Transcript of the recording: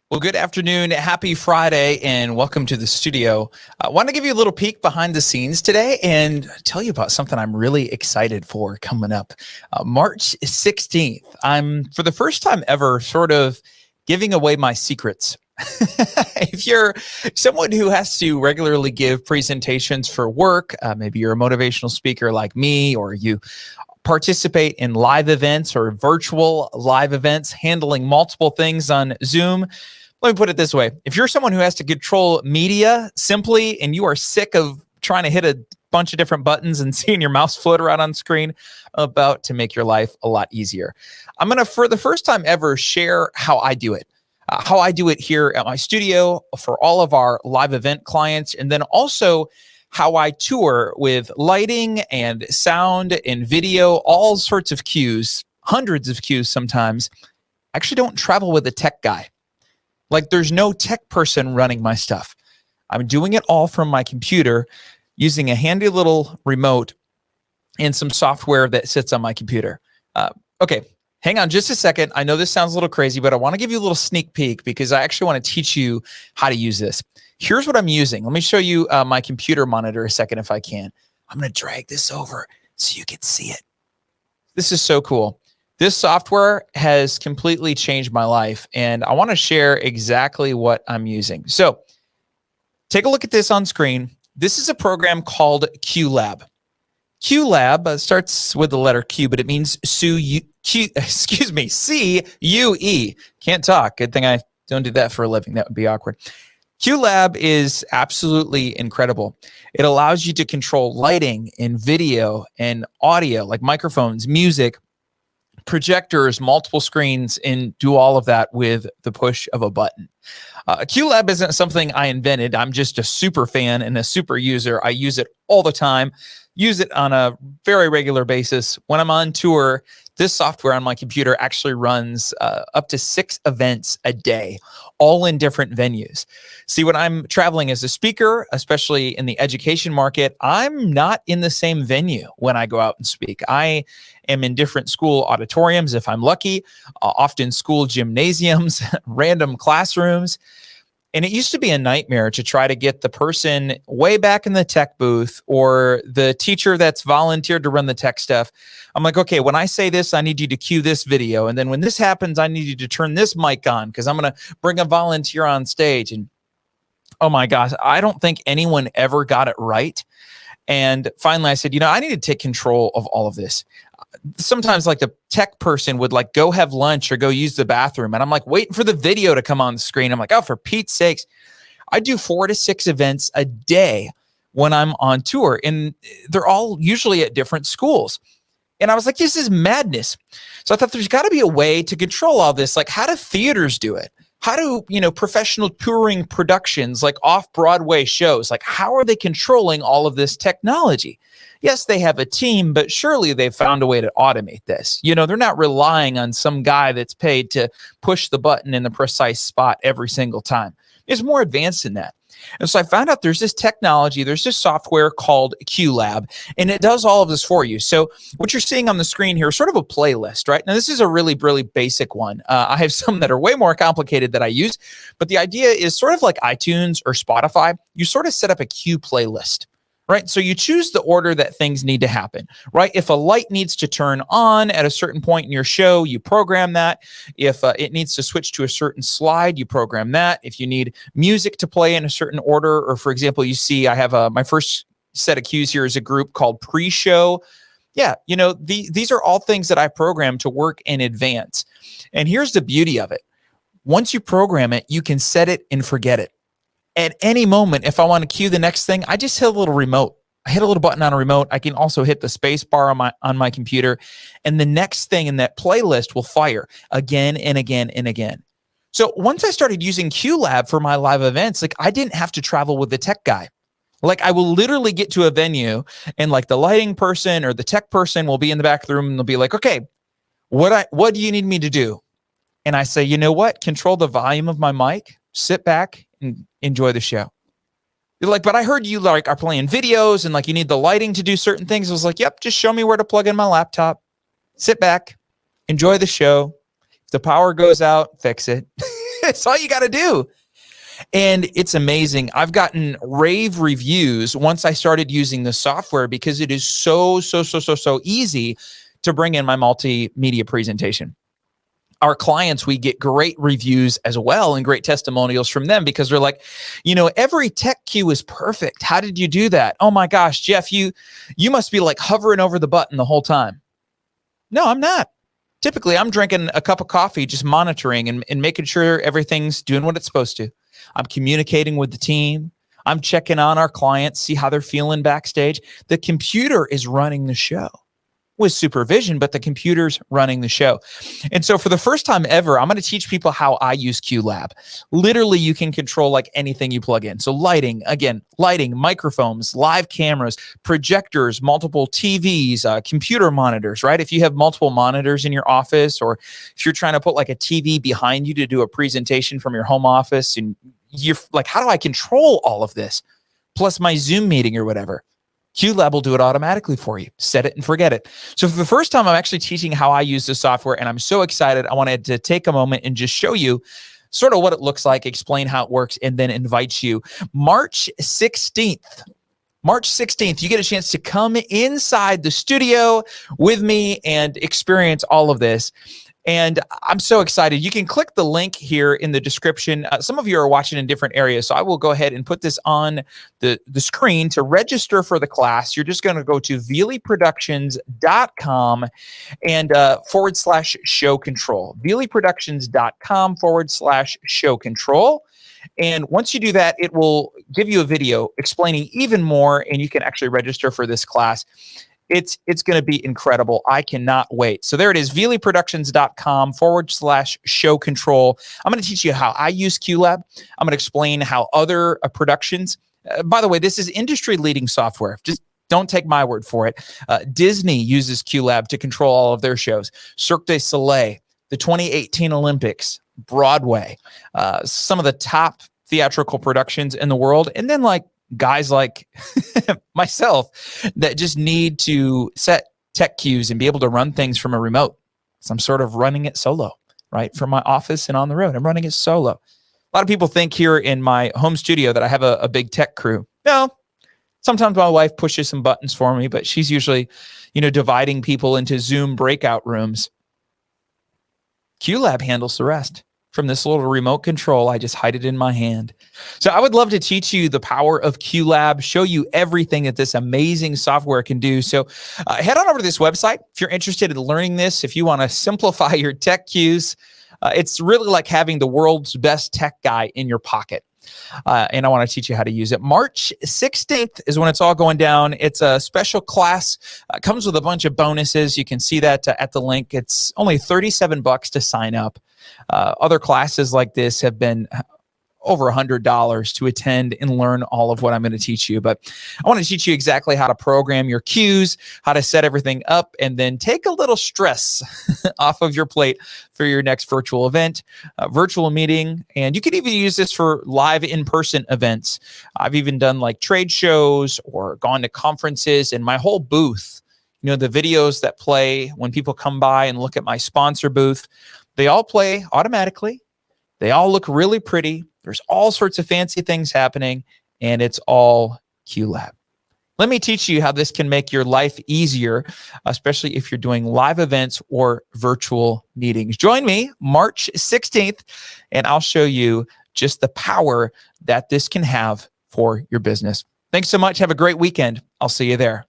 Well, good afternoon. Happy Friday, and welcome to the studio. I want to give you a little peek behind the scenes today and tell you about something I'm really excited for coming up. March 16th, I'm, for the first time ever, sort of giving away my secrets. If you're someone who has to regularly give presentations for work, maybe you're a motivational speaker like me, or you participate in live events or virtual live events, handling multiple things on Zoom. Let me put it this way. If you're someone who has to control media simply and you are sick of trying to hit a bunch of different buttons and seeing your mouse float around on screen, I'm about to make your life a lot easier. I'm going to, for the first time ever, share how I do it. How I do it here at my studio for all of our live event clients, and then also how I tour with lighting and sound and video, all sorts of cues, hundreds of cues sometimes. I actually don't travel with a tech guy. Like, there's no tech person running my stuff. I'm doing it all from my computer using a handy little remote and some software that sits on my computer. Okay, hang on just a second. I know this sounds a little crazy, but I want to give you a little sneak peek because I actually want to teach you how to use this. Here's what I'm using. Let me show you my computer monitor a second if I can. I'm going to drag this over so you can see it. This is so cool. This software has completely changed my life, and I want to share exactly what I'm using. So take a look at this on screen. This is a program called QLab. QLab starts with the letter Q, but it means C-U-E. Can't talk. Good thing I don't do that for a living. That would be awkward. QLab is absolutely incredible. It allows you to control lighting and video and audio, like microphones, music, projectors, multiple screens, and do all of that with the push of a button. QLab isn't something I invented. I'm just a super fan and a super user. I use it all the time, use it on a very regular basis. When I'm on tour, this software on my computer actually runs up to 6 events a day, all in different venues. See, when I'm traveling as a speaker, especially in the education market, I'm not in the same venue when I go out and speak. I am in different school auditoriums, if I'm lucky, often school gymnasiums, random classrooms. And it used to be a nightmare to try to get the person way back in the tech booth or the teacher that's volunteered to run the tech stuff. I'm like, okay, when I say this, I need you to cue this video. And then when this happens, I need you to turn this mic on because I'm going to bring a volunteer on stage. And oh my gosh, I don't think anyone ever got it right. And finally I said, I need to take control of all of this. Sometimes like the tech person would like go have lunch or go use the bathroom. And I'm like waiting for the video to come on the screen. I'm like, oh, for Pete's sakes. I do 4 to 6 events a day when I'm on tour, and they're all usually at different schools. And I was like, this is madness. So I thought there's got to be a way to control all this. Like, how do theaters do it? How do, professional touring productions like off-Broadway shows, like how are they controlling all of this technology? Yes, they have a team, but surely they've found a way to automate this. They're not relying on some guy that's paid to push the button in the precise spot every single time. It's more advanced than that. And so I found out there's this technology, there's this software called QLab, and it does all of this for you. So what you're seeing on the screen here is sort of a playlist, right? Now, this is a really, really basic one. I have some that are way more complicated that I use, but the idea is sort of like iTunes or Spotify. You sort of set up a Q playlist, right? So you choose the order that things need to happen, right? If a light needs to turn on at a certain point in your show, you program that. If it needs to switch to a certain slide, you program that. If you need music to play in a certain order, or for example, you see I have my first set of cues here is a group called pre-show. Yeah, these are all things that I program to work in advance. And here's the beauty of it. Once you program it, you can set it and forget it. At any moment, if I want to cue the next thing, I just hit a little remote. I hit a little button on a remote. I can also hit the space bar on my computer, and the next thing in that playlist will fire again and again and again. So once I started using QLab for my live events, like I didn't have to travel with the tech guy. Like I will literally get to a venue and like the lighting person or the tech person will be in the back room and they'll be like, okay, what do you need me to do? And I say, you know what? Control the volume of my mic, sit back and enjoy the show. You're like, but I heard you like are playing videos and like you need the lighting to do certain things. I was like, yep, just show me where to plug in my laptop, sit back, enjoy the show. If the power goes out, fix it. It's all you got to do. And it's amazing. I've gotten rave reviews once I started using the software because it is so easy to bring in my multimedia presentation. Our clients, we get great reviews as well and great testimonials from them because they're like, every tech cue is perfect. How did you do that? Oh my gosh, Jeff, you must be like hovering over the button the whole time. No, I'm not. Typically, I'm drinking a cup of coffee, just monitoring and making sure everything's doing what it's supposed to. I'm communicating with the team. I'm checking on our clients, see how they're feeling backstage. The computer is running the show with supervision, but the computer's running the show. And so for the first time ever, I'm going to teach people how I use QLab. Literally, you can control like anything you plug in. So lighting, microphones, live cameras, projectors, multiple TVs, computer monitors, right? If you have multiple monitors in your office, or if you're trying to put like a TV behind you to do a presentation from your home office, and you're like, how do I control all of this? Plus my Zoom meeting or whatever. QLab will do it automatically for you. Set it and forget it. So for the first time, I'm actually teaching how I use the software, and I'm so excited. I wanted to take a moment and just show you sort of what it looks like, explain how it works, and then invite you. March 16th, you get a chance to come inside the studio with me and experience all of this. And I'm so excited. You can click the link here in the description. Some of you are watching in different areas, so I will go ahead and put this on the screen. To register for the class, you're just going to go to VeelyProductions.com and /show control. VeelyProductions.com /show control. And once you do that, it will give you a video explaining even more, and you can actually register for this class. It's going to be incredible. I cannot wait. So there it is, VeelyProductions.com /show control. I'm going to teach you how I use QLab. I'm going to explain how other productions, by the way, this is industry leading software. Just don't take my word for it. Disney uses QLab to control all of their shows. Cirque du Soleil, the 2018 Olympics, Broadway, some of the top theatrical productions in the world. And then like guys like myself that just need to set tech cues and be able to run things from a remote. So I'm sort of running it solo, right? From my office and on the road. I'm running it solo. A lot of people think here in my home studio that I have a big tech crew. No, sometimes my wife pushes some buttons for me, but she's usually, dividing people into Zoom breakout rooms. QLab handles the rest. From this little remote control, I just hide it in my hand. So I would love to teach you the power of QLab, show you everything that this amazing software can do. So head on over to this website if you're interested in learning this. If you want to simplify your tech cues, it's really like having the world's best tech guy in your pocket. And I want to teach you how to use it. March 16th is when it's all going down. It's a special class. Comes with a bunch of bonuses. You can see that at the link. It's only $37 to sign up. Other classes like this have been over $100 to attend and learn all of what I'm going to teach you. But I want to teach you exactly how to program your cues, how to set everything up, and then take a little stress off of your plate for your next virtual event, virtual meeting. And you could even use this for live in-person events. I've even done like trade shows or gone to conferences, and my whole booth, the videos that play when people come by and look at my sponsor booth, they all play automatically. They all look really pretty. There's all sorts of fancy things happening, and it's all QLab. Let me teach you how this can make your life easier, especially if you're doing live events or virtual meetings. Join me March 16th, and I'll show you just the power that this can have for your business. Thanks so much. Have a great weekend. I'll see you there.